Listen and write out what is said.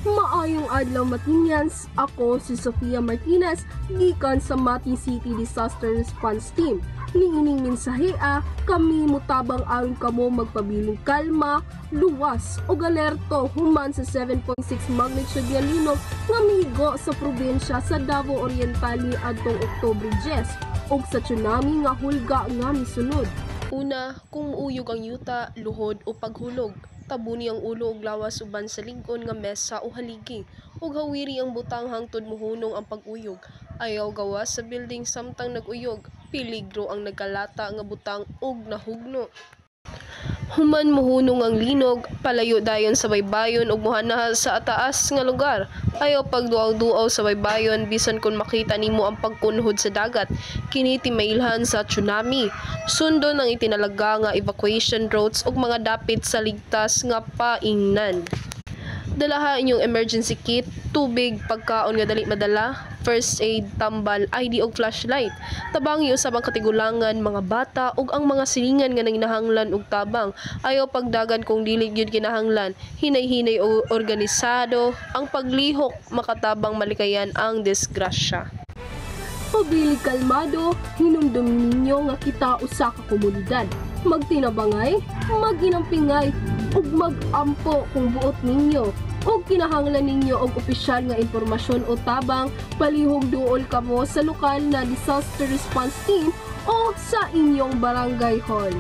Maayong adlaw Matinyans, ako si Sofia Martinez, gikan sa Mati City Disaster Response Team. Niining mensahea, kami mutabang aron kamo magpabiling kalma, luwas o alerto human sa 7.6 magnitude nga linog nga mihigo sa probinsya sa Davao Oriental ni adtong Oktubre 10 ug sa tsunami nga hulga nga misunod. Una, kung uyog ang yuta, luhod o paghulog, tabuni ang ulo ug lawas uban sa lig-on nga mesa o haligi, ug hawiri ang butang hangtod mohunong ang pag-uyog. Ayaw gawas sa building samtang nag-uyog, peligro ang nagkalata nga butang ug nahugno. Human mohunong ang linog, palayo dayon sa baybayon ug mohana sa ataas nga lugar. Ayaw pagduaw-duaw sa baybayon bisan kun makita nimo ang pagkunhod sa dagat. Kini timailhan sa tsunami. Sundon ang itinalaga nga evacuation routes ug mga dapit sa ligtas nga paingnan. Dalaha inyong emergency kit, tubig, pagkaon nga dali madala, first aid, tambal, ID ug flashlight. Tabangi usab ang katigulangan mga bata ug ang mga silingan nga nanginahanglan og tabang. Ayaw pagdagan kung dili gyud kinahanglan. Hinay-hinay o organisado ang paglihok makatabang malikayan ang disgrasya. Pabili kalmado, hinumdum ninyo nga kita usa ka komunidad. Magtinabangay, maginampingay, ug mag-ampo kung buot ninyo. Og kinahanglan ninyo og opisyal nga impormasyon o tabang, palihog duol kamo sa lokal na disaster response team o sa inyong barangay hall.